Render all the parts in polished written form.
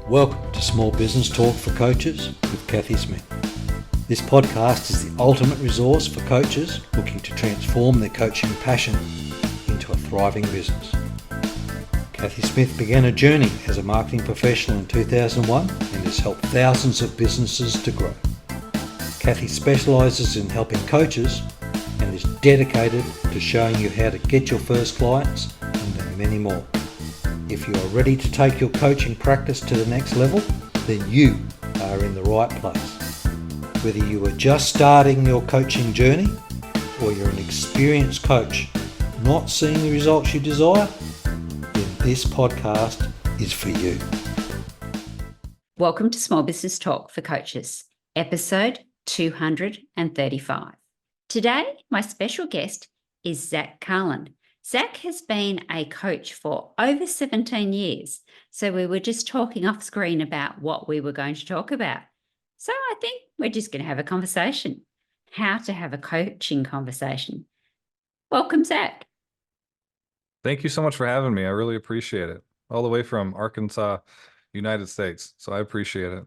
Welcome to Small Business Talk for Coaches with Cathy Smith. This podcast is the ultimate resource for coaches looking to transform their coaching passion into a thriving business. Cathy Smith began a journey as a marketing professional in 2001 and has helped thousands of businesses to grow. Cathy specialises in helping coaches and is dedicated to showing you how to get your first clients and then many more. If you are ready to take your coaching practice to the next level, then you are in the right place. Whether you are just starting your coaching journey or you're an experienced coach not seeing the results you desire, then this podcast is for you. Welcome to Small Business Talk for Coaches, episode 235. Today, my special guest is Zach Carlin. Zach has been a coach for over 17 years, so we were just talking off screen about what we were going to talk about. So I think we're just going to have a conversation, how to have a coaching conversation. Welcome, Zach. Thank you so much for having me. I really appreciate it. All the way from Arkansas, United States. So I appreciate it.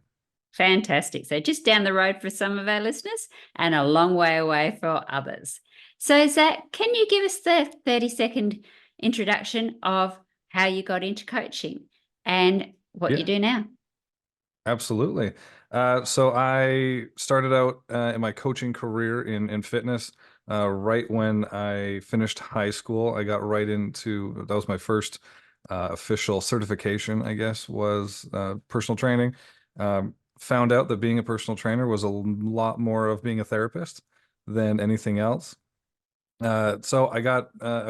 Fantastic. So just down the road for some of our listeners and a long way away for others. So Zach, can you give us the 30-second introduction of how you got into coaching and what you do now? Absolutely. So I started out in my coaching career in fitness right when I finished high school. I got right into, that was my first official certification, I guess, was personal training. Found out that being a personal trainer was a lot more of being a therapist than anything else. So I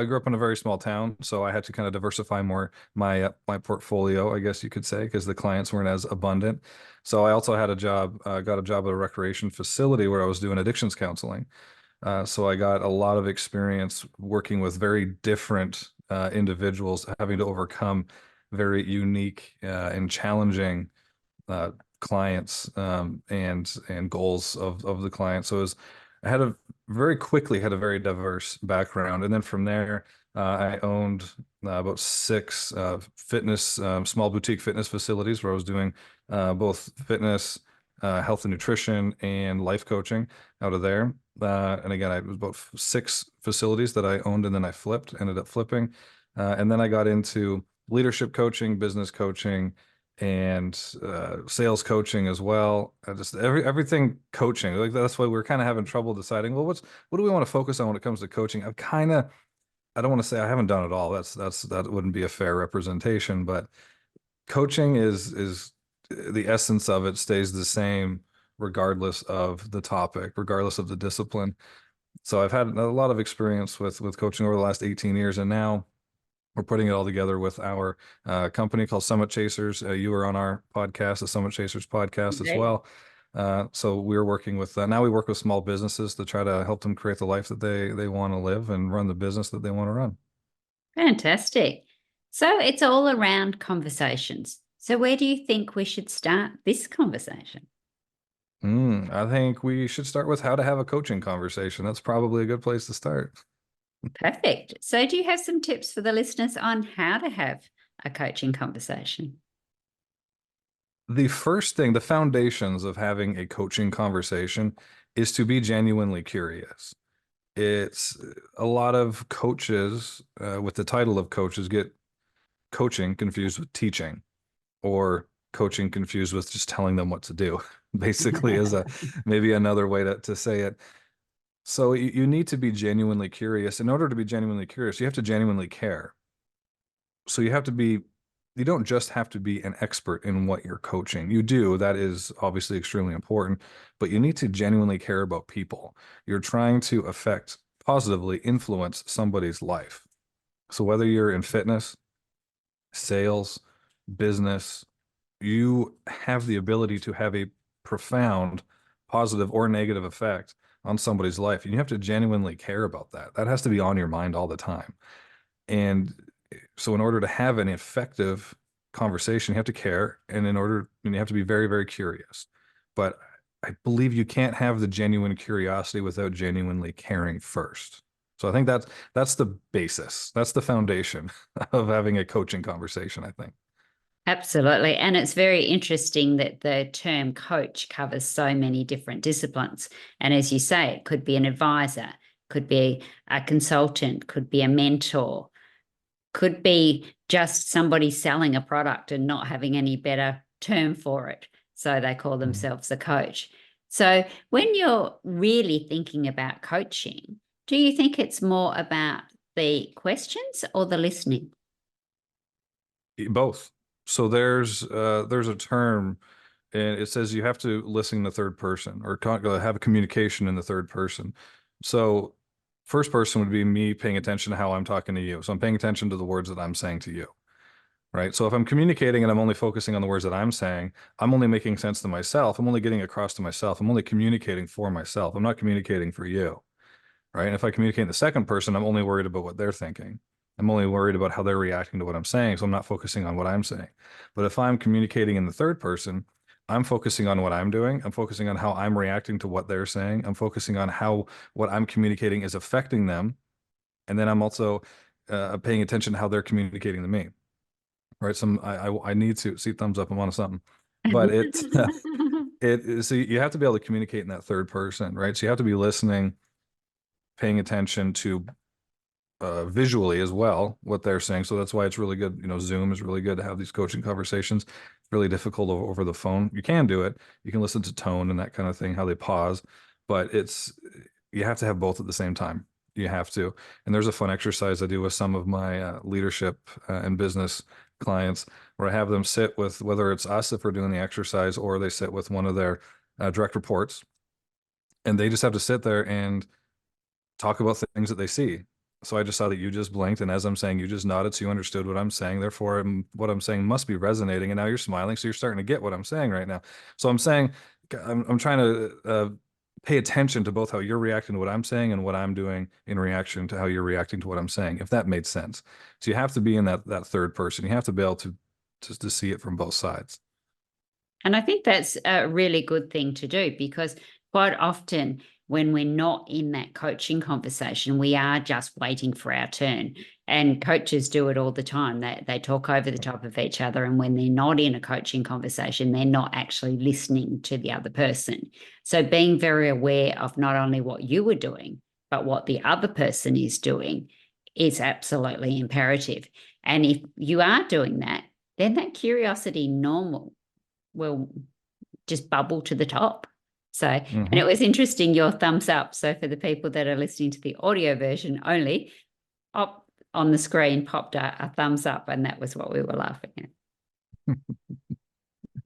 grew up in a very small town, so I had to kind of diversify more my portfolio, I guess you could say, because the clients weren't as abundant. So I also had got a job at a recreation facility where I was doing addictions counseling. So I got a lot of experience working with very different individuals, having to overcome very unique and challenging clients and goals of the client. So I very quickly had a very diverse background. And then from there, I owned about 6 fitness, small boutique fitness facilities where I was doing both fitness, health and nutrition, and life coaching out of there. And again, it was about 6 facilities that I owned and then I ended up flipping. And then I got into leadership coaching, business coaching, and sales coaching as well. Just everything coaching. Like that's why we're kind of having trouble deciding, well, what do we want to focus on when it comes to coaching? I don't want to say I haven't done it all. That wouldn't be a fair representation, but coaching is the essence of it stays the same regardless of the topic, regardless of the discipline. So I've had a lot of experience with coaching over the last 18 years, and now we're putting it all together with our company called Summit Chasers. You were on our podcast, the Summit Chasers podcast as well. So we're working with, now we work with small businesses to try to help them create the life that they want to live and run the business that they want to run. Fantastic. So it's all around conversations. So where do you think we should start this conversation? I think we should start with how to have a coaching conversation. That's probably a good place to start. Perfect. So do you have some tips for the listeners on how to have a coaching conversation? The first thing, the foundations of having a coaching conversation is to be genuinely curious. It's a lot of coaches with the title of coaches get coaching confused with teaching, or coaching confused with just telling them what to do, basically is maybe another way to say it. So you need to be genuinely curious. In order to be genuinely curious, you have to genuinely care. So you don't just have to be an expert in what you're coaching. You do, that is obviously extremely important, but you need to genuinely care about people. You're trying to positively influence somebody's life. So whether you're in fitness, sales, business, you have the ability to have a profound positive or negative effect on somebody's life. And you have to genuinely care about that. That has to be on your mind all the time. And so in order to have an effective conversation, you have to care. And you have to be very, very curious. But I believe you can't have the genuine curiosity without genuinely caring first. So I think that's the basis. That's the foundation of having a coaching conversation, I think. Absolutely. And it's very interesting that the term coach covers so many different disciplines. And as you say, it could be an advisor, could be a consultant, could be a mentor, could be just somebody selling a product and not having any better term for it. So they call themselves a coach. So when you're really thinking about coaching, do you think it's more about the questions or the listening? Both. So there's a term, and it says you have to listen in the third person or have a communication in the third person. So first person would be me paying attention to how I'm talking to you. So I'm paying attention to the words that I'm saying to you, right? So if I'm communicating and I'm only focusing on the words that I'm saying, I'm only making sense to myself. I'm only getting across to myself. I'm only communicating for myself. I'm not communicating for you, right? And if I communicate in the second person, I'm only worried about what they're thinking. I'm only worried about how they're reacting to what I'm saying. So I'm not focusing on what I'm saying. But if I'm communicating in the third person, I'm focusing on what I'm doing. I'm focusing on how I'm reacting to what they're saying. I'm focusing on how what I'm communicating is affecting them. And then I'm also paying attention to how they're communicating to me. Right. So I need to see thumbs up. I'm on something, but so you have to be able to communicate in that third person, right? So you have to be listening, paying attention to visually as well what they're saying. So that's why it's really good. Zoom is really good to have these coaching conversations. It's really difficult over the phone. You can do it. You can listen to tone and that kind of thing, how they pause, but you have to have both at the same time. You have to. And there's a fun exercise I do with some of my leadership and business clients where I have them sit with, whether it's us if we're doing the exercise, or they sit with one of their direct reports, and they just have to sit there and talk about things that they see. So I just saw that you just blinked, and as I'm saying, you just nodded, so you understood what I'm saying. Therefore, what I'm saying must be resonating, and now you're smiling, so you're starting to get what I'm saying right now. So I'm saying, I'm trying to pay attention to both how you're reacting to what I'm saying and what I'm doing in reaction to how you're reacting to what I'm saying, if that made sense. So you have to be in that third person. You have to be able to see it from both sides. And I think that's a really good thing to do, because quite often when we're not in that coaching conversation, we are just waiting for our turn. And coaches do it all the time. They talk over the top of each other. And when they're not in a coaching conversation, they're not actually listening to the other person. So being very aware of not only what you are doing, but what the other person is doing is absolutely imperative. And if you are doing that, then that curiosity normal will just bubble to the top. So, and it was interesting, your thumbs up. So for the people that are listening to the audio version only, up on the screen popped a thumbs up, and that was what we were laughing at.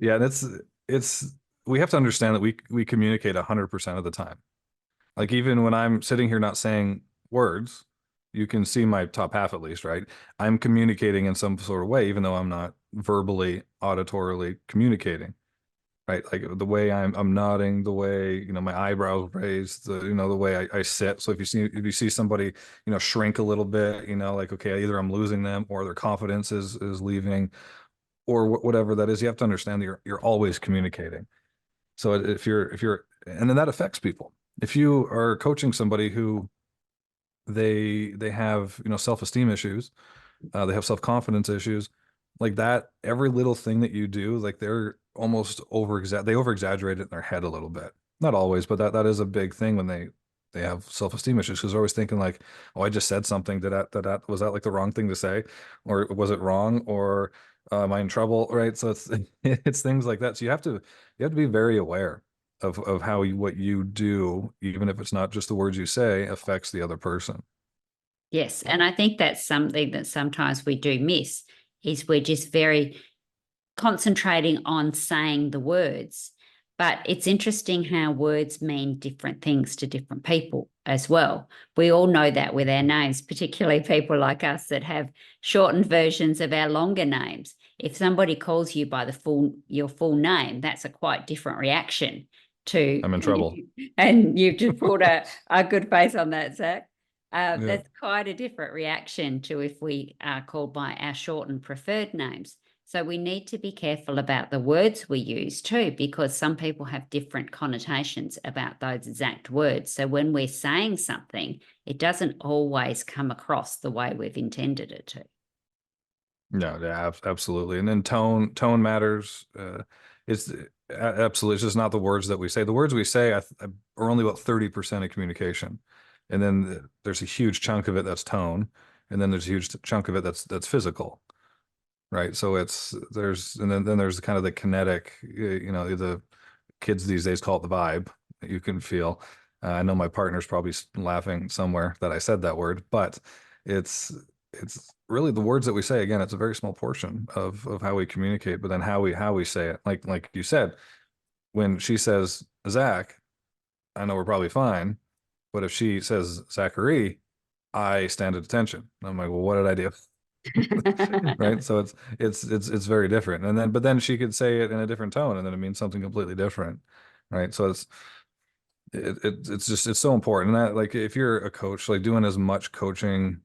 Yeah, it's we have to understand that we communicate 100% of the time. Like even when I'm sitting here not saying words, you can see my top half at least, right? I'm communicating in some sort of way, even though I'm not verbally, auditorily communicating, right? Like the way I'm nodding, the way, my eyebrows raised, the way I sit. So if you see somebody, shrink a little bit, like, okay, either I'm losing them or their confidence is leaving or whatever that is, you have to understand that you're always communicating. So and then that affects people. If you are coaching somebody who they have, self-esteem issues, they have self-confidence issues, like that, every little thing that you do, like they're almost over exaggerate it in their head a little bit. Not always, but that is a big thing when they have self-esteem issues, because they're always thinking like, oh, I just said something. Was that like the wrong thing to say? Or was it wrong? Or am I in trouble? Right. So it's things like that. So you have to be very aware of how what you do, even if it's not just the words you say, affects the other person. Yes. And I think that's something that sometimes we do miss, is we're just very concentrating on saying the words. But it's interesting how words mean different things to different people as well. We all know that with our names, particularly people like us that have shortened versions of our longer names. If somebody calls you by your full name, that's a quite different reaction to. I'm in trouble. And you've just pulled a good face on that, Zach. Yeah. That's quite a different reaction to if we are called by our shortened preferred names. So we need to be careful about the words we use too, because some people have different connotations about those exact words. So when we're saying something, it doesn't always come across the way we've intended it to. No, yeah, absolutely. And then tone matters. It's absolutely, it's just not the words that we say. The words we say are only about 30% of communication. And then there's a huge chunk of it that's tone. And then there's a huge chunk of it that's physical. Right. So then there's kind of the kinetic, the kids these days call it the vibe that you can feel. I know my partner's probably laughing somewhere that I said that word, but it's it's really the words that we say. Again, it's a very small portion of how we communicate, but then how we say it. Like you said, when she says Zach, I know we're probably fine, but if she says Zachary, I stand at attention. I'm like, well, what did I do? Right. So it's very different. But then she could say it in a different tone and then it means something completely different. Right. So it's just it's so important. And that, like, if you're a coach, like doing as much coaching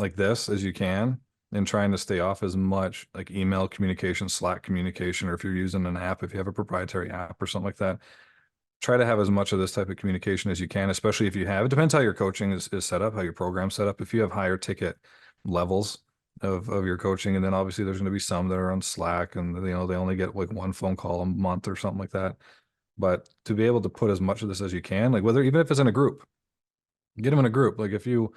like this as you can and trying to stay off as much like email communication, Slack communication, or if you're using an app, if you have a proprietary app or something like that, try to have as much of this type of communication as you can, especially if you have, it depends how your coaching is set up, how your program's set up. If you have higher ticket levels of your coaching, and then obviously there's going to be some that are on Slack and they only get like one phone call a month or something like that. But to be able to put as much of this as you can, like even if it's in a group, get them in a group. Like if you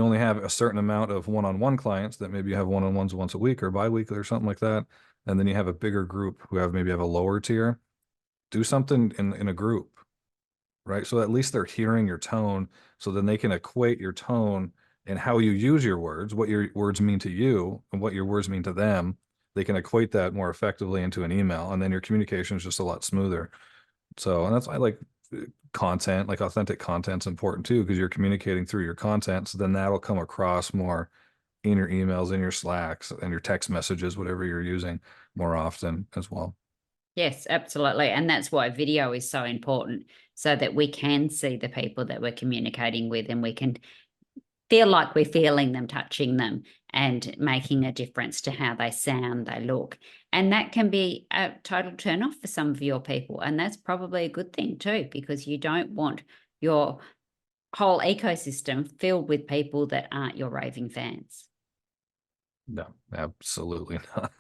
only have a certain amount of one-on-one clients, that maybe you have one-on-ones once a week or bi-weekly or something like that, and then you have a bigger group who maybe have a lower tier, do something in a group, right? So at least they're hearing your tone, so then they can equate your tone and how you use your words, what your words mean to you and what your words mean to them. They can equate that more effectively into an email, and then your communication is just a lot smoother. So, and that's why I like content, like authentic content's important too, because you're communicating through your content. So then that'll come across more in your emails, in your Slacks, and your text messages, whatever you're using more often as well. Yes, absolutely. And that's why video is so important, so that we can see the people that we're communicating with and we can feel like we're feeling them, touching them, and making a difference to how they sound, they look. And that can be a total turn off for some of your people. And that's probably a good thing too, because you don't want your whole ecosystem filled with people that aren't your raving fans. No, absolutely not.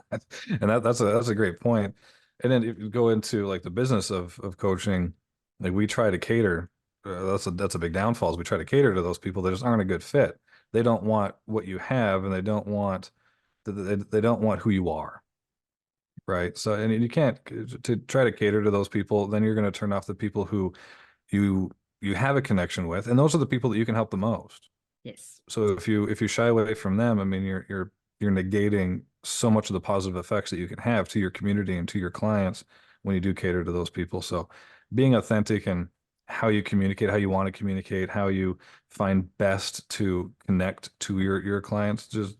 And that's a great point. And then if you go into like the business of coaching, like we try to cater. That's a big downfall. Is we try to cater to those people that just aren't a good fit. They don't want what you have, and they don't want who you are. Right. So, and you can't to try to cater to those people. Then you're going to turn off the people who you you have a connection with, and those are the people that you can help the most. Yes. So if you shy away from them, I mean, you're negating so much of the positive effects that you can have to your community and to your clients when you do cater to those people. So being authentic and how you communicate, how you want to communicate, how you find best to connect to your clients, just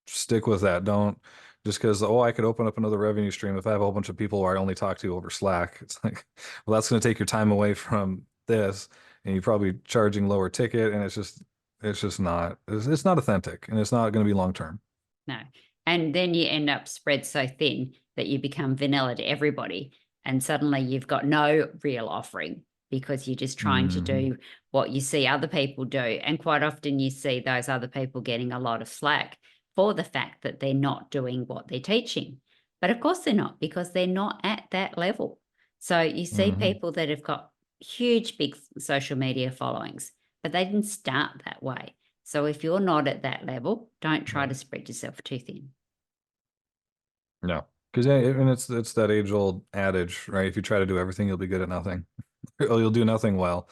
stick with that. Don't just because, oh, I could open up another revenue stream if I have a whole bunch of people where I only talk to over Slack. It's like, well, that's going to take your time away from this, and you're probably charging lower ticket, and it's not authentic, and it's not going to be long term. No. And then you end up spread so thin that you become vanilla to everybody. And suddenly you've got no real offering because you're just trying to Mhm. do what you see other people do. And quite often you see those other people getting a lot of slack for the fact that they're not doing what they're teaching. But of course they're not, because they're not at that level. So you see Mhm. people that have got huge, big social media followings, but they didn't start that way. So if you're not at that level, don't try Right. to spread yourself too thin. No, because and it's that age old adage, right? If you try to do everything, you'll be good at nothing, or you'll do nothing well,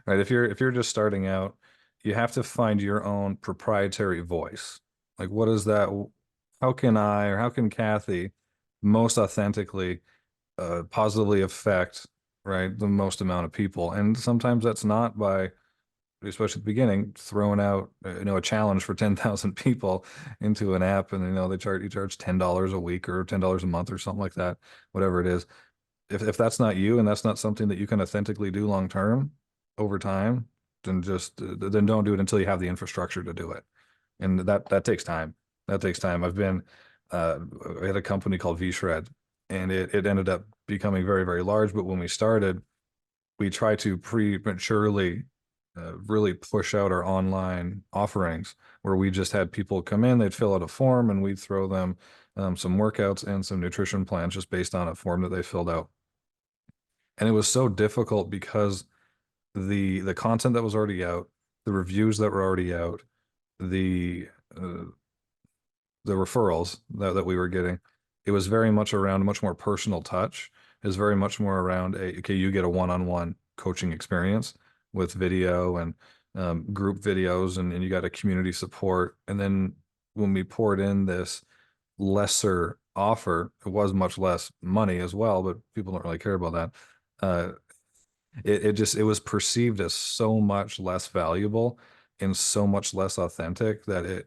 right? If you're just starting out, you have to find your own proprietary voice. Like, what is that? How can I, or how can Cathy most authentically positively affect, right, the most amount of people? And sometimes that's not by, especially at the beginning, throwing out a challenge for 10,000 people into an app, and you charge $10 a week or $10 a month or something like that, whatever it is. If that's not you and that's not something that you can authentically do long term over time, then don't do it until you have the infrastructure to do it, and that takes time. That takes time. Uh, I had a company called VShred, and it ended up becoming very, very large. But when we started, we tried to prematurely really push out our online offerings, where we just had people come in, they'd fill out a form, and we'd throw them some workouts and some nutrition plans just based on a form that they filled out. And it was so difficult because the content that was already out, the reviews that were already out, the uh, the referrals that we were getting, it was very much around a much more personal touch. It was very much more around okay, you get a one-on-one coaching experience with video and group videos, and you got a community support. And then when we poured in this lesser offer, it was much less money as well, but people don't really care about that. Uh, it was perceived as so much less valuable and so much less authentic that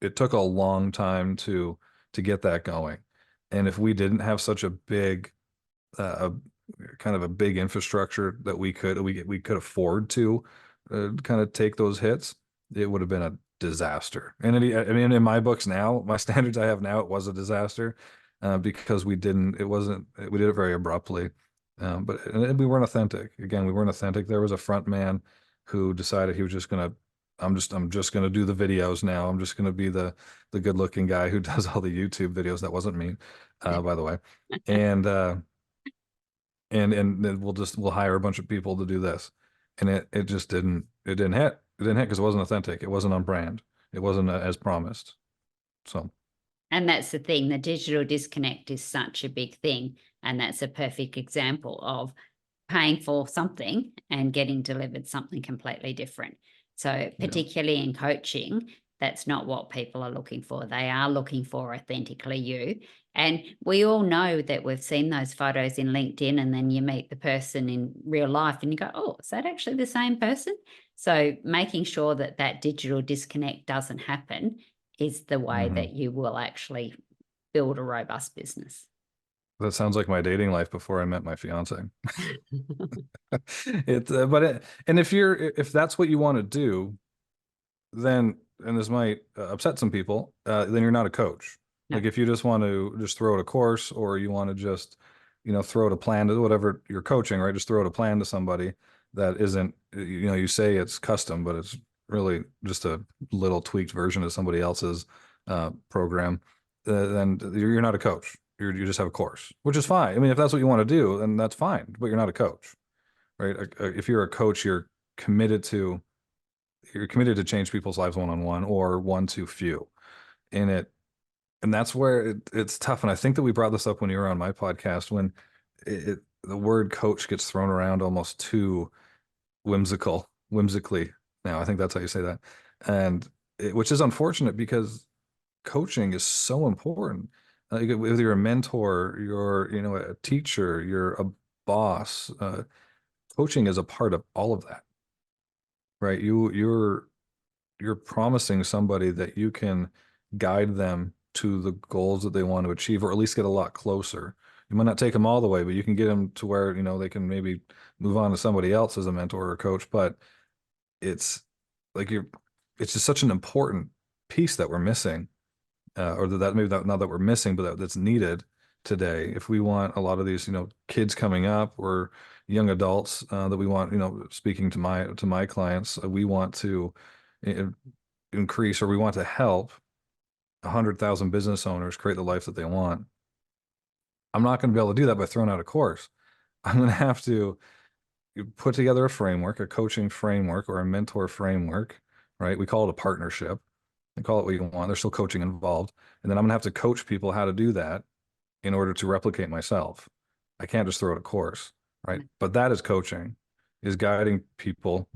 it took a long time to get that going. And if we didn't have such a big uh, kind of a big infrastructure that we could afford to kind of take those hits, it would have been a disaster. And I mean, in my books now, my standards I have now, it was a disaster because we did it very abruptly. But we weren't authentic. Again, we weren't authentic. There was a front man who decided he was just gonna, I'm just gonna do the videos now. I'm just gonna be the good looking guy who does all the YouTube videos. That wasn't me, by the way. And and then we'll hire a bunch of people to do this. And it just didn't hit. It didn't hit because it wasn't authentic. It wasn't on brand. It wasn't as promised. So And that's the thing, the digital disconnect is such a big thing. And that's a perfect example of paying for something and getting delivered something completely different. So, particularly in coaching, that's not what people are looking for. They are looking for authentically you. And we all know that we've seen those photos in LinkedIn, and then you meet the person in real life and you go, oh, is that actually the same person? So, making sure that that digital disconnect doesn't happen is the way that you will actually build a robust business. that sounds like my dating life before I met my fiance. And if that's what you want to do, then, and this might upset some people, then you're not a coach. No. Like if you just want to just throw out a course, or you want to just, throw out a plan to whatever you're coaching, right? Just throw out a plan to somebody that isn't, you say it's custom, but it's really just a little tweaked version of somebody else's program. Then you're not a coach. You just have a course, which is fine. I mean, if that's what you want to do, then that's fine, but you're not a coach, right? If you're a coach, committed to you're committed to change people's lives one-on-one or one to few. And that's where it's tough. And I think that we brought this up when you were on my podcast, when the word coach gets thrown around almost too whimsically now. I think that's how you say that. And which is unfortunate, because coaching is so important. Whether you're a mentor, you're, a teacher, you're a boss, coaching is a part of all of that, right? You're promising somebody that you can guide them to the goals that they want to achieve, or at least get a lot closer. You might not take them all the way, but you can get them to where, they can maybe move on to somebody else as a mentor or coach. But it's like it's just such an important piece that we're missing, or that maybe not that we're missing, but that's needed today. If we want a lot of these, kids coming up, or young adults that we want, speaking to my clients, we want to increase, or we want to help 100,000 business owners create the life that they want. I'm not going to be able to do that by throwing out a course. I'm going to have to put together a framework, a coaching framework or a mentor framework, right? We call it a partnership. We call it what you want. There's still coaching involved. And then I'm going to have to coach people how to do that in order to replicate myself. I can't just throw out a course, right? But that is coaching, is guiding people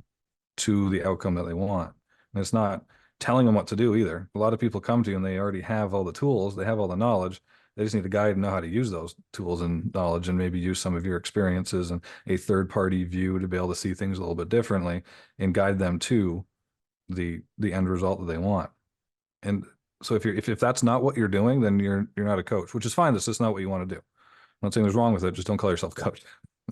to the outcome that they want. And it's not telling them what to do either. A lot of people come to you and they already have all the tools, they have all the knowledge. They just need a guide and know how to use those tools and knowledge, and maybe use some of your experiences and a third party view to be able to see things a little bit differently, and guide them to the end result that they want. And so if that's not what you're doing, then you're not a coach, which is fine. That's just not what you want to do. I'm not saying there's wrong with it. Just don't call yourself a coach.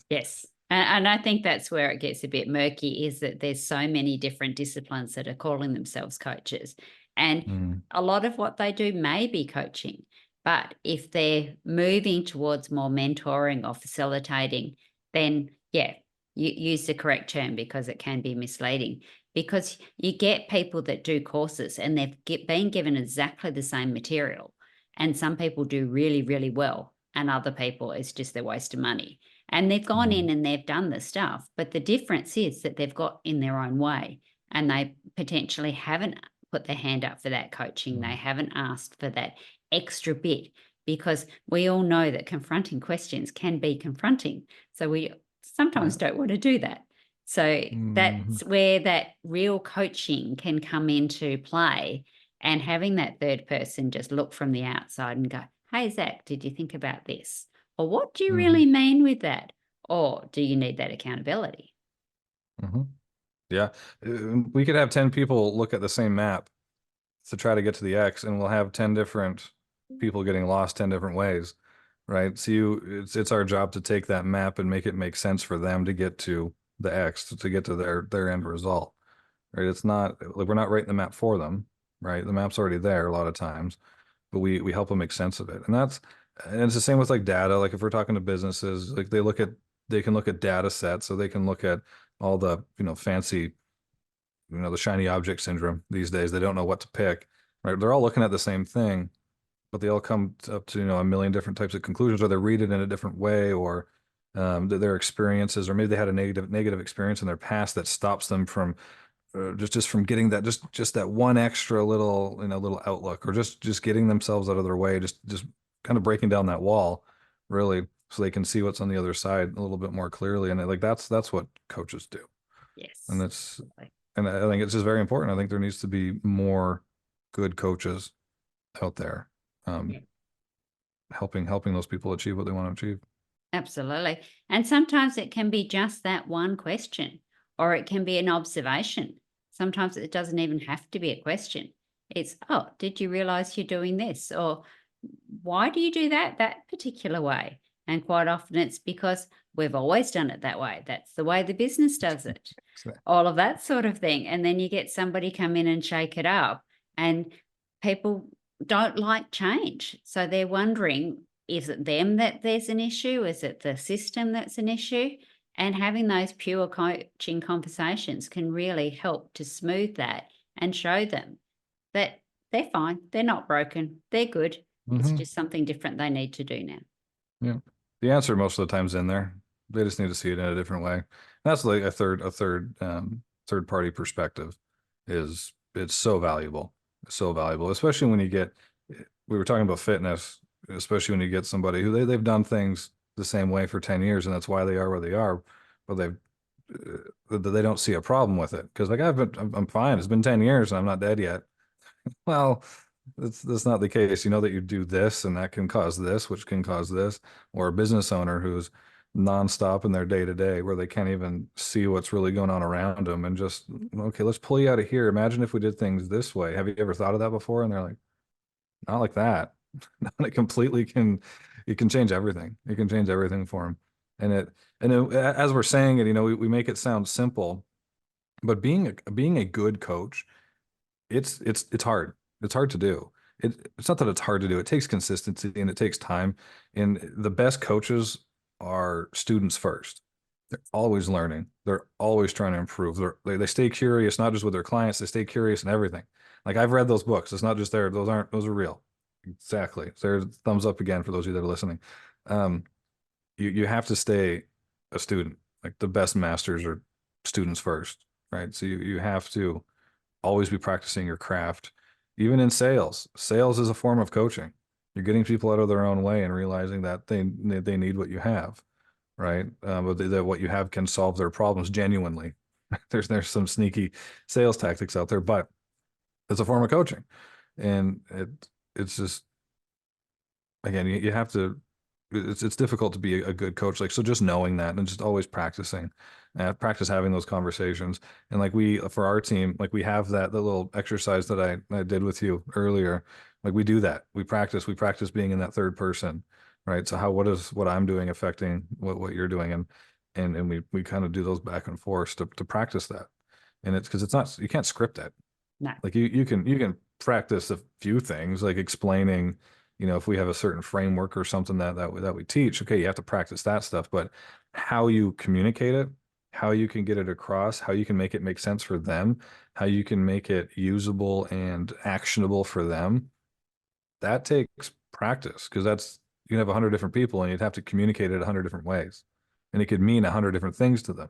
Yes. And I think that's where it gets a bit murky, is that there's so many different disciplines that are calling themselves coaches. And a lot of what they do may be coaching. But if they're moving towards more mentoring or facilitating, then yeah, You use the correct term because it can be misleading, because you get people that do courses and been given exactly the same material. And some people do really, really well. And other people, it's just their waste of money. And they've gone in and they've done the stuff. But the difference is that they've got in their own way and they potentially haven't put their hand up for that coaching. They haven't asked for that extra bit, because we all know that confronting questions can be confronting. So we sometimes don't want to do that. So that's where that real coaching can come into play, and having that third person just look from the outside and go, hey, Zach, did you think about this? Or what do you really mean with that? Or do you need that accountability? Yeah. We could have 10 people look at the same map to try to get to the X, and we'll have 10 different people getting lost 10 different ways, right? So it's our job to take that map and make it make sense for them to get to the X, to get to their end result, right? It's not like we're not writing the map for them, right? The map's already there a lot of times, but we help them make sense of it. And it's the same with like data. Like if we're talking to businesses, like they can look at data sets, so they can look at all the, fancy, the shiny object syndrome these days. They don't know what to pick, right? They're all looking at the same thing, but they all come up to, a million different types of conclusions, or they read it in a different way, or their experiences, or maybe they had a negative experience in their past that stops them from just from getting that, just that one extra little, little outlook, or just getting themselves out of their way, just kind of breaking down that wall, really, so they can see what's on the other side a little bit more clearly. And like that's what coaches do. Yes. And and I think it's just very important. I think there needs to be more good coaches out there, helping those people achieve what they want to achieve. Absolutely. And sometimes it can be just that one question, or it can be an observation. Sometimes it doesn't even have to be a question. It's, oh, did you realize you're doing this? Or why do you do that particular way? And quite often it's because we've always done it that way. That's the way the business does it. All of that sort of thing. And then you get somebody come in and shake it up, and people don't like change. So they're wondering, is it them that there's an issue? Is it the system that's an issue? And having those pure coaching conversations can really help to smooth that and show them that they're fine. They're not broken. They're good. It's just something different they need to do now. Yeah. The answer most of the time's in there. They just need to see it in a different way. That's like a third party perspective it's so valuable. So valuable, especially when we were talking about fitness, especially when you get somebody who they've done things the same way for 10 years, and that's why they are where they are, but they don't see a problem with it. Cause like I'm fine. It's been 10 years and I'm not dead yet. Well, that's not the case. You know that you do this and that can cause this, which can cause this. Or a business owner who's nonstop in their day to day, where they can't even see what's really going on around them, and just, okay, let's pull you out of here. Imagine if we did things this way. Have you ever thought of that before? And they're like, not like that. It completely it can change everything. It can change everything for them. As we're saying it, we make it sound simple, but being a good coach, it's hard. It's hard to do. It's not that it's hard to do. It takes consistency and it takes time. And the best coaches are students first. They're always learning. They're always trying to improve. They stay curious, not just with their clients. They stay curious in everything. Like I've read those books. It's not just there. Those are real. Exactly. So there's thumbs up again for those of you that are listening. You have to stay a student. Like the best masters are students first, right? So you have to always be practicing your craft. Even in sales is a form of coaching. You're getting people out of their own way and realizing that they need what you have, right? But that what you have can solve their problems genuinely. There's some sneaky sales tactics out there, but it's a form of coaching, and it's just, again, you have to. It's difficult to be a good coach. Like, so just knowing that and just always practice having those conversations. And like for our team, like we have the little exercise that I did with you earlier. Like we do that. We practice being in that third person, right? So what is what I'm doing affecting what you're doing? And we kind of do those back and forth to practice that. And it's because it's not, you can't script it. No. Like you can practice a few things, like explaining, if we have a certain framework or something that we teach, okay, you have to practice that stuff, but how you communicate it, how you can get it across, how you can make it make sense for them, how you can make it usable and actionable for them, that takes practice, because you can have 100 different people and you'd have to communicate it 100 different ways. And it could mean 100 different things to them.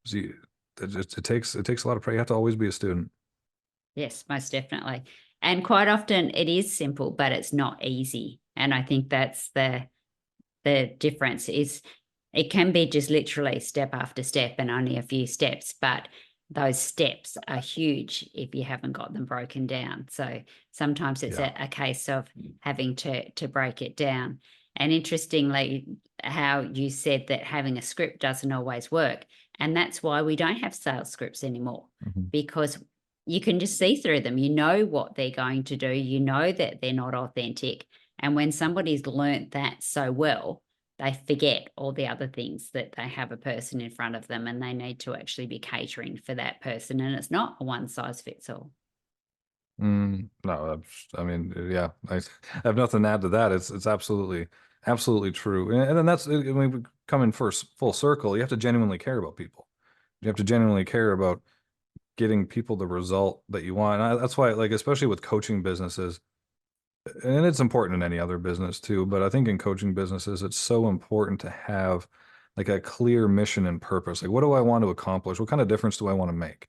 So it takes a lot of practice. You have to always be a student. Yes, most definitely. And quite often it is simple, but it's not easy. And I think that's the difference. Is it can be just literally step after step and only a few steps, but those steps are huge if you haven't got them broken down. So sometimes it's Yeah. a case of having to break it down. And interestingly, how you said that having a script doesn't always work. And that's why we don't have sales scripts anymore, Mhm. because you can just see through them. You know what they're going to do. You know that they're not authentic. And when somebody's learnt that so well, they forget all the other things, that they have a person in front of them and they need to actually be catering for that person. And it's not a one size fits all. No, I mean, yeah, I have nothing to add to that. It's absolutely true. And then that's, I mean, we come in first full circle. You have to genuinely care about people. You have to genuinely care about getting people the result that you want. And that's why, like, especially with coaching businesses, and it's important in any other business too, but I think in coaching businesses, it's so important to have like a clear mission and purpose. Like, what do I want to accomplish? What kind of difference do I want to make?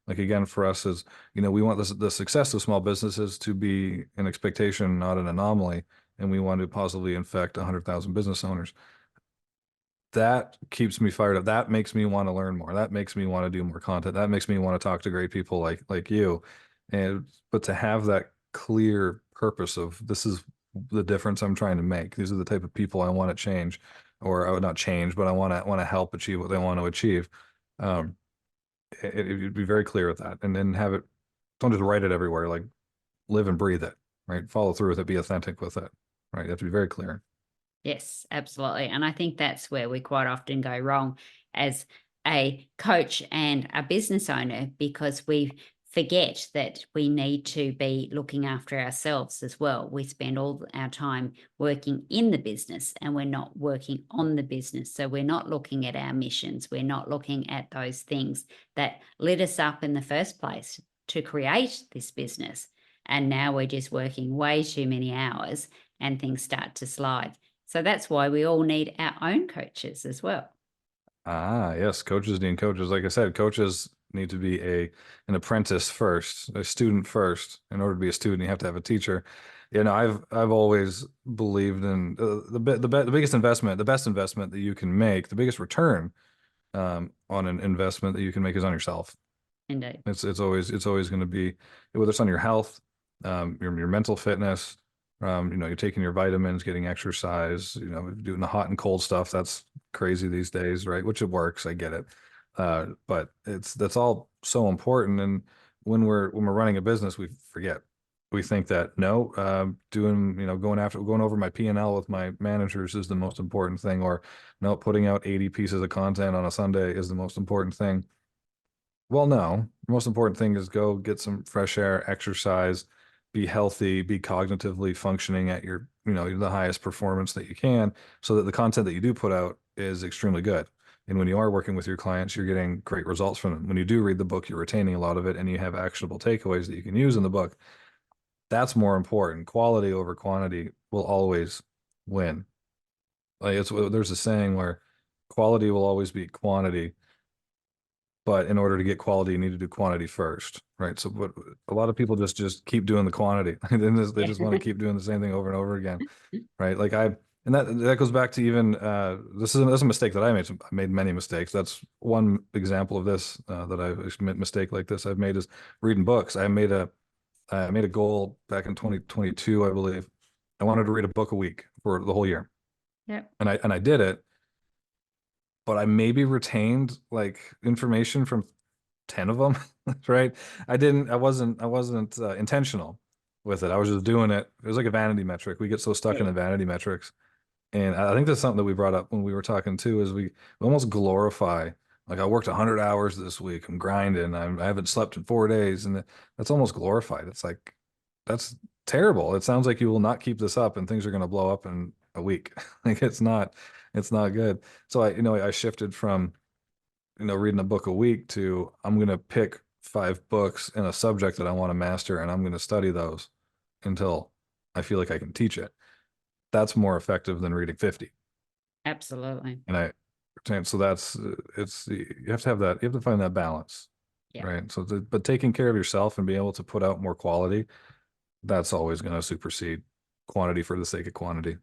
Like, again, for us is, we want the success of small businesses to be an expectation, not an anomaly. And we want to positively infect 100,000 business owners. That keeps me fired up. That makes me want to learn more. That makes me want to do more content. That makes me want to talk to great people like you. But to have that clear purpose of, this is the difference I'm trying to make. These are the type of people I want to change, or I would not change, but I want to help achieve what they want to achieve. Um, you'd be very clear with that, and then don't just write it everywhere. Like, live and breathe it, right? Follow through with it. Be authentic with it, right? You have to be very clear. Yes, absolutely. And I think that's where we quite often go wrong as a coach and a business owner, because we forget that we need to be looking after ourselves as well. We spend all our time working in the business and we're not working on the business. So we're not looking at our missions. We're not looking at those things that lit us up in the first place to create this business. And now we're just working way too many hours and things start to slide. So that's why we all need our own coaches as well. Ah, yes, coaches need coaches. Like I said, coaches need to be an apprentice first, a student first. In order to be a student, you have to have a teacher. I've always believed in the biggest investment, the best investment that you can make, the biggest return on an investment that you can make is on yourself. Indeed. It's always going to be, whether it's on your health, your mental fitness, you're taking your vitamins, getting exercise, doing the hot and cold stuff. That's crazy these days, right? Which it works. I get it. But that's all so important. And when we're running a business, we forget. We think that no, going over my P&L with my managers is the most important thing, or no, putting out 80 pieces of content on a Sunday is the most important thing. Well, no, the most important thing is go get some fresh air, exercise, be healthy, be cognitively functioning at your, the highest performance that you can, so that the content that you do put out is extremely good. And when you are working with your clients, you're getting great results from them. When you do read the book, you're retaining a lot of it and you have actionable takeaways that you can use in the book. That's more important. Quality over quantity will always win. Like, there's a saying where quality will always beat quantity, but in order to get quality, you need to do quantity first, right? So, but a lot of people just keep doing the quantity. They just want to keep doing the same thing over and over again, right? Like, and that goes back to even this is a mistake that I made. I made many mistakes. That's one example of this, that I've made mistake like this I've made, is reading books. I made a goal back in 2022, I believe. I wanted to read a book a week for the whole year. Yep. And I did it, but I maybe retained like information from 10 of them, right? I wasn't intentional with it. I was just doing it. It was like a vanity metric. We get so stuck in the vanity metrics. And I think that's something that we brought up when we were talking too, is we almost glorify, like, I worked 100 hours this week. I'm grinding. I haven't slept in 4 days. And that's almost glorified. It's like, that's terrible. It sounds like you will not keep this up and things are going to blow up in a week. Like, it's not good. So I shifted from reading a book a week to I'm going to pick 5 books in a subject that I want to master and I'm going to study those until I feel like I can teach it. That's more effective than reading 50. Absolutely. And so that's you have to have that, you have to find that balance. Yeah. Right. So but taking care of yourself and being able to put out more quality, that's always going to supersede quantity for the sake of quantity.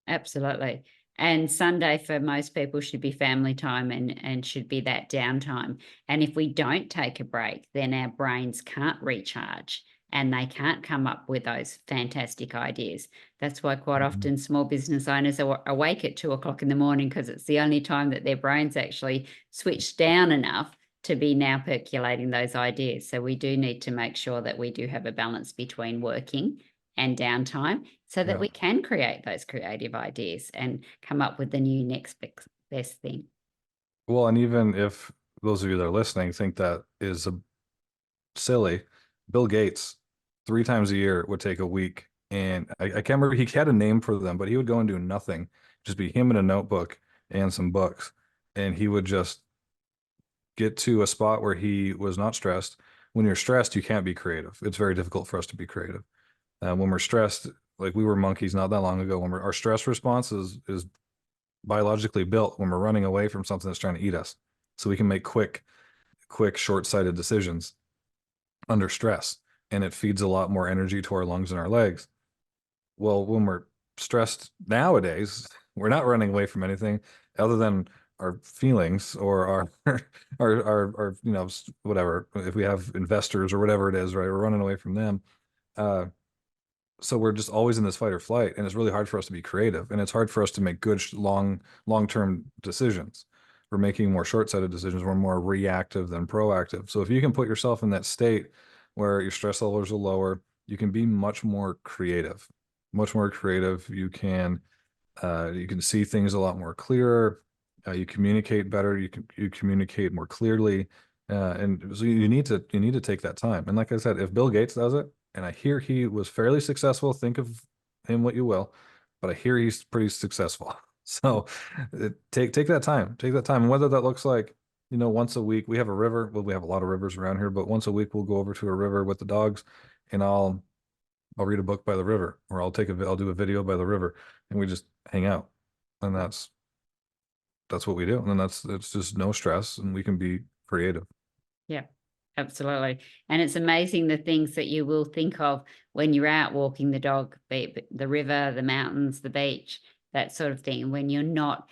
Absolutely. And Sunday for most people should be family time and should be that downtime. And if we don't take a break, then our brains can't recharge and they can't come up with those fantastic ideas. That's why quite often small business owners are awake at 2 o'clock in the morning, because it's the only time that their brains actually switch down enough to be now percolating those ideas. So we do need to make sure that we do have a balance between working and downtime so that Yeah. we can create those creative ideas and come up with the new next best thing. Well, and even if those of you that are listening think that is silly, Bill Gates 3 times a year would take a week, and I can't remember, he had a name for them, but he would go and do nothing, just be him in a notebook and some books, and he would just get to a spot where he was not stressed. When you're stressed, you can't be creative. It's very difficult for us to be creative. When we're stressed, like we were monkeys not that long ago, when our stress response is biologically built when we're running away from something that's trying to eat us. So we can make quick, short-sighted decisions under stress, and it feeds a lot more energy to our lungs and our legs. Well, when we're stressed nowadays, we're not running away from anything other than our feelings or our whatever. If we have investors or whatever it is, right, we're running away from them. So we're just always in this fight or flight, and it's really hard for us to be creative, and it's hard for us to make good long-term decisions. We're making more short-sighted decisions. We're more reactive than proactive. So if you can put yourself in that state where your stress levels are lower, you can be much more creative. You can see things a lot more clearer. You communicate better. You communicate more clearly, and so you need to take that time. And like I said, if Bill Gates does it, and I hear he was fairly successful, think of him what you will, but I hear he's pretty successful. So take that time, and whether that looks like, once a week. We have a river. Well, we have a lot of rivers around here, but once a week we'll go over to a river with the dogs, and I'll read a book by the river, or I'll do a video by the river, and we just hang out, and that's what we do, and then it's just no stress, and we can be creative. Yeah, absolutely. And it's amazing the things that you will think of when you're out walking the dog, be it the river, the mountains, the beach, that sort of thing, when you're not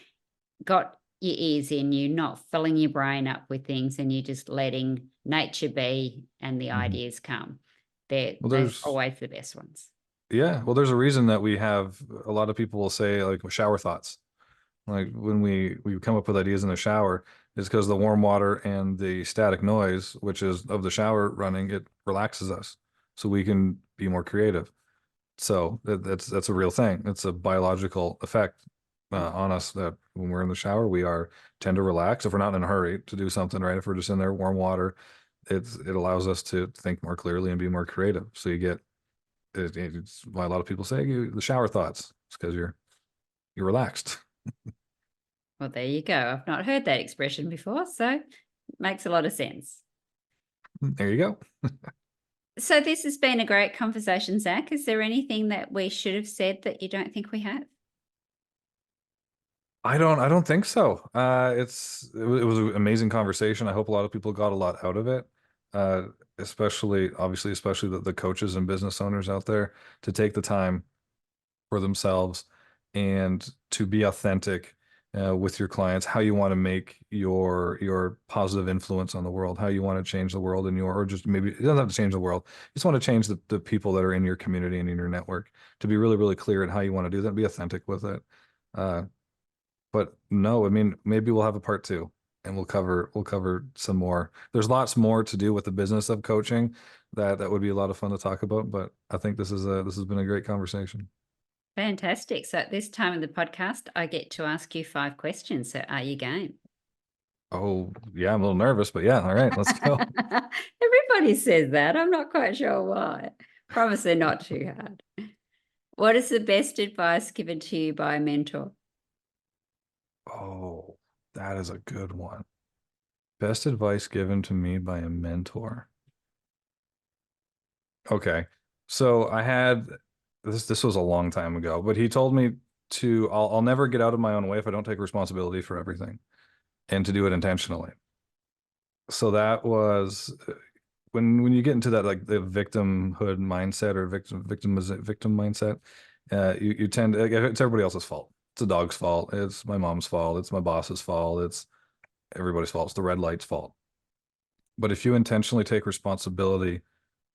got your ears in, you're not filling your brain up with things, and you're just letting nature be and the ideas come. They're always the best ones. Yeah, well, there's a reason that we have a lot of people will say like shower thoughts. Like when we come up with ideas in the shower, is because the warm water and the static noise, which is of the shower running, it relaxes us, so we can be more creative. So that's a real thing. It's a biological effect on us, that when we're in the shower, we tend to relax. If we're not in a hurry to do something, right? If we're just in there, warm water, it allows us to think more clearly and be more creative. So you get it's why a lot of people say the shower thoughts. It's because you're relaxed. Well, there you go. I've not heard that expression before, so it makes a lot of sense. There you go. So this has been a great conversation, Zach. Is there anything that we should have said that you don't think we have? I don't think so. It was an amazing conversation. I hope a lot of people got a lot out of it. Especially the coaches and business owners out there, to take the time for themselves and to be authentic with your clients, how you want to make your positive influence on the world, how you want to change the world or just maybe it doesn't have to change the world. You just want to change the people that are in your community and in your network, to be really, really clear in how you want to do that, be authentic with it. But no, I mean, maybe we'll have a part 2 and we'll cover some more. There's lots more to do with the business of coaching that would be a lot of fun to talk about, but I think this has been a great conversation. Fantastic. So at this time of the podcast, I get to ask you 5 questions. So are you game? Oh, yeah, I'm a little nervous, but yeah, all right, let's go. Everybody says that. I'm not quite sure why. Promise they're not too hard. What is the best advice given to you by a mentor? Oh, that is a good one. Best advice given to me by a mentor. Okay. So I had this was a long time ago, but he told me I'll never get out of my own way if I don't take responsibility for everything and to do it intentionally. So that was when you get into that, like the victimhood mindset or victim mindset, you tend to, like, it's everybody else's fault. It's the dog's fault. It's my mom's fault. It's my boss's fault. It's everybody's fault. It's the red light's fault. But if you intentionally take responsibility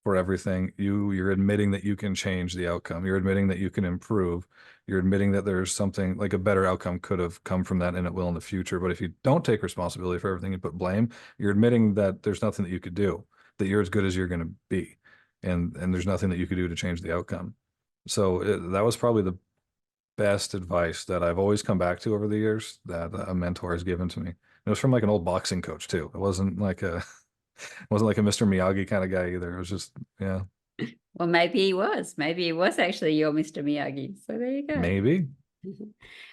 for everything, you're admitting that you can change the outcome. You're admitting that you can improve. You're admitting that there's something like a better outcome could have come from that and it will in the future. But if you don't take responsibility for everything and put blame, you're admitting that there's nothing that you could do, that you're as good as you're going to be. And there's nothing that you could do to change the outcome. So that was probably the best advice that I've always come back to over the years that a mentor has given to me. It was from like an old boxing coach too. It wasn't like a wasn't like a Mr. Miyagi kind of guy either. It was just, yeah. Well, maybe he was. Maybe he was actually your Mr. Miyagi. So there you go. Maybe.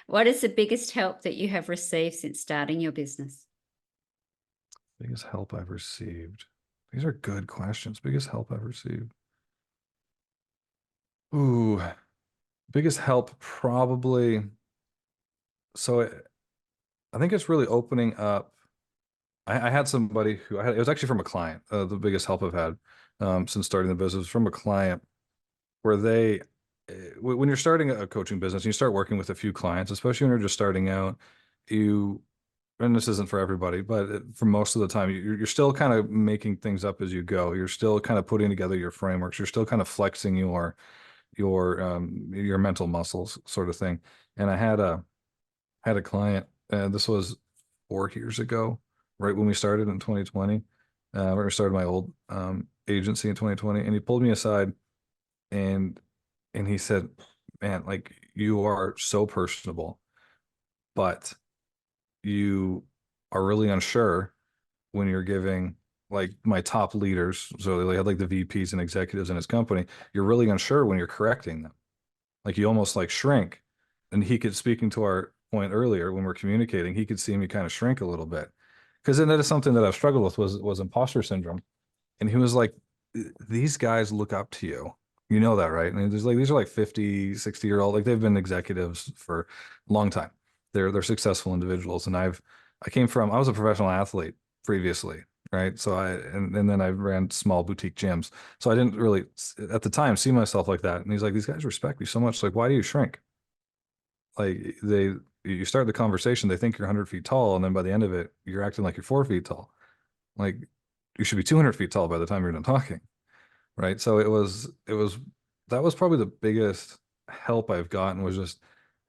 What is the biggest help that you have received since starting your business? Biggest help I've received. These are good questions. Biggest help I've received. Ooh, biggest help probably. So I think it's really opening up. I had somebody who it was actually from a client. The biggest help I've had since starting the business was from a client where when you're starting a coaching business, you start working with a few clients, especially when you're just starting out, and this isn't for everybody, but for most of the time, you're still kind of making things up as you go. You're still kind of putting together your frameworks. You're still kind of flexing your mental muscles, sort of thing. And I had a client, this was 4 years ago, right when we started in 2020, when we started my old agency in 2020, and he pulled me aside and he said, man, like you are so personable, but you are really unsure when you're giving like my top leaders. So they had like the VPs and executives in his company. You're really unsure when you're correcting them. Like you almost like shrink. And he could, speaking to our point earlier, when we're communicating, he could see me kind of shrink a little bit. Because then that is something that I've struggled with was imposter syndrome. And he was like, these guys look up to you. You know that, right? And there's like, these are like 50, 60-year-old, like they've been executives for a long time. They're successful individuals. And I was a professional athlete previously, right? So and then I ran small boutique gyms. So I didn't really at the time see myself like that. And he's like, these guys respect you so much. Like, why do you shrink? Like you start the conversation, they think you're 100 feet tall. And then by the end of it, you're acting like you're 4 feet tall. Like you should be 200 feet tall by the time you're done talking. Right. So that was probably the biggest help I've gotten was just,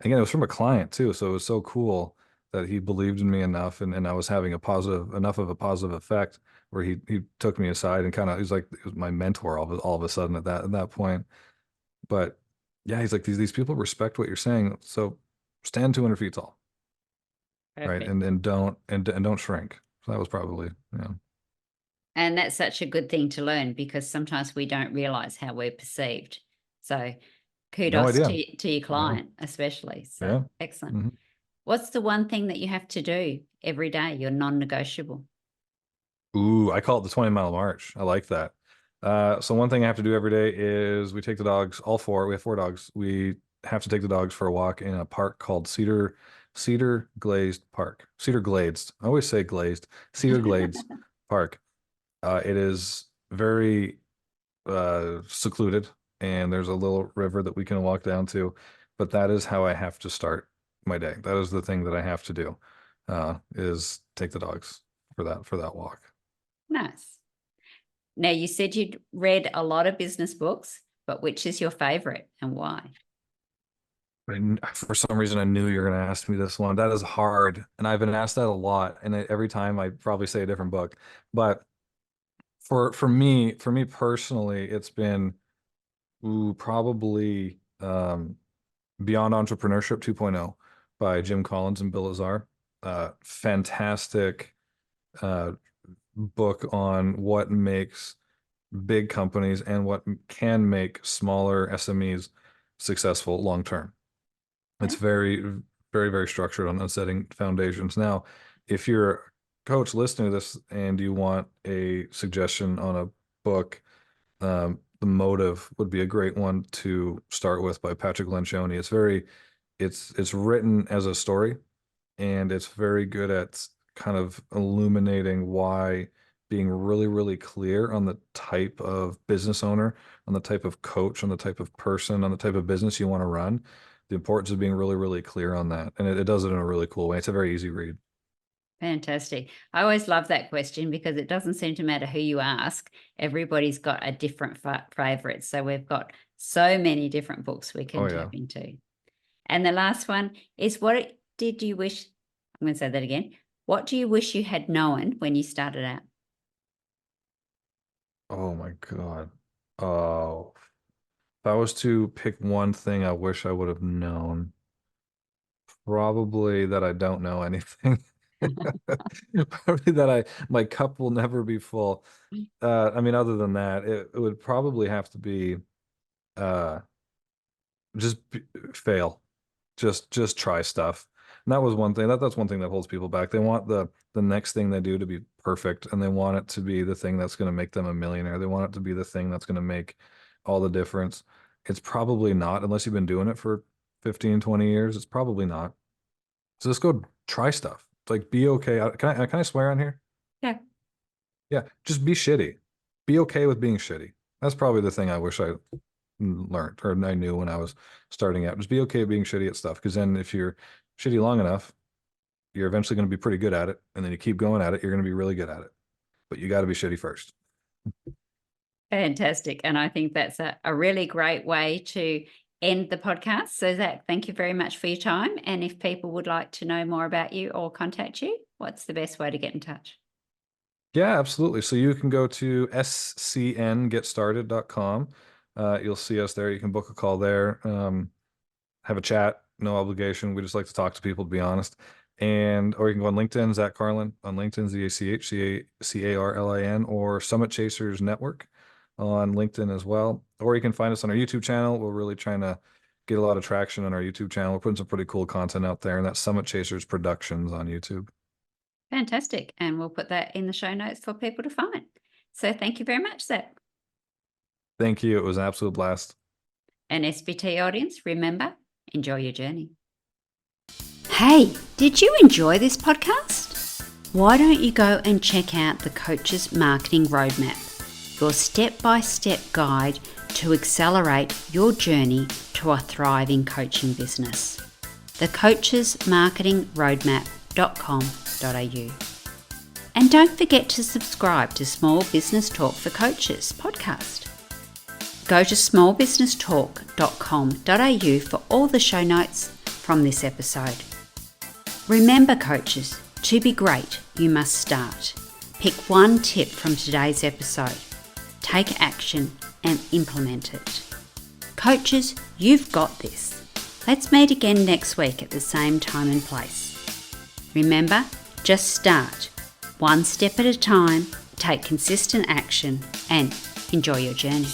again, it was from a client too. So it was so cool that he believed in me enough and I was having enough of a positive effect where he took me aside and kind of, he was my mentor all of a sudden at that point. But yeah, he's like, these people respect what you're saying. So stand 200 feet tall. Right. Perfect. And don't shrink. So that was probably, And that's such a good thing to learn because sometimes we don't realize how we're perceived. So no kudos idea. to your client, especially. So Yeah. excellent. Mm-hmm. What's the one thing that you have to do every day? You're non-negotiable. Ooh, I call it the 20-mile march. I like that. So one thing I have to do every day is we take the dogs, all four. We have 4 dogs. We have to take the dogs for a walk in a park called Cedar Glazed Park. Cedar Glazed. I always say glazed. Cedar Glades Park. It is very secluded, and there's a little river that we can walk down to. But that is how I have to start my day. That is the thing that I have to do, is take the dogs for that walk. Nice. Now, you said you'd read a lot of business books, but which is your favorite and why? For some reason, I knew you were going to ask me this one. That is hard, and I've been asked that a lot, and every time I probably say a different book. But for me personally, it's been probably Beyond Entrepreneurship 2.0 by Jim Collins and Bill Lazar. Fantastic book on what makes big companies and what can make smaller SMEs successful long term. It's very, very, very structured on setting foundations. Now, if you're coach listening to this and you want a suggestion on a book, The Motive would be a great one to start with by Patrick Lencioni. It's written as a story, and it's very good at kind of illuminating why being really, really clear on the type of business owner, on the type of coach, on the type of person, on the type of business you want to run, the importance of being really, really clear on that. And it does it in a really cool way. It's a very easy read. Fantastic. I always love that question because it doesn't seem to matter who you ask. Everybody's got a different favorite. So we've got so many different books we can Oh, yeah. tap into. And the last one is, what did you wish? I'm going to say that again. What do you wish you had known when you started out? Oh my God. Oh, if I was to pick one thing I wish I would have known, probably that I don't know anything. Probably that my cup will never be full. I mean, other than that, it would probably have to be uh just fail. Just try stuff. And that was one thing. That's one thing that holds people back. They want the next thing they do to be perfect, and they want it to be the thing that's going to make them a millionaire. They want it to be the thing that's going to make all the difference. It's probably not, unless you've been doing it for 15, 20 years. It's probably not. So just go try stuff. Like, be okay. Can I swear on here? Yeah. Yeah, just be shitty. Be okay with being shitty. That's probably the thing I wish I learned or I knew when I was starting out. Just be okay with being shitty at stuff, because then if you're shitty long enough, you're eventually going to be pretty good at it, and then you keep going at it, you're going to be really good at it. But you got to be shitty first. Fantastic. And I think that's a really great way to end the podcast. So, Zach, thank you very much for your time. And if people would like to know more about you or contact you, what's the best way to get in touch? Yeah, absolutely. So you can go to scngetstarted.com. You'll see us there. You can book a call there, have a chat, no obligation. We just like to talk to people, to be honest. Or you can go on LinkedIn, Zach Carlin on LinkedIn, ZachCarlin, or Summit Chasers Network on LinkedIn as well. Or you can find us on our YouTube channel. We're really trying to get a lot of traction on our YouTube channel. We're putting some pretty cool content out there, and that's Summit Chasers Productions on YouTube. Fantastic. And we'll put that in the show notes for people to find. So thank you very much, Zach. Thank you. It was an absolute blast. And SBT audience, remember, enjoy your journey. Hey, did you enjoy this podcast? Why don't you go and check out the Coach's Marketing Roadmap, your step-by-step guide to accelerate your journey to a thriving coaching business. thecoachesmarketingroadmap.com.au. And don't forget to subscribe to Small Business Talk for Coaches podcast. Go to smallbusinesstalk.com.au for all the show notes from this episode. Remember, coaches, to be great, you must start. Pick one tip from today's episode, take action and implement it. Coaches, you've got this. Let's meet again next week at the same time and place. Remember, just start. One step at a time, take consistent action and enjoy your journey.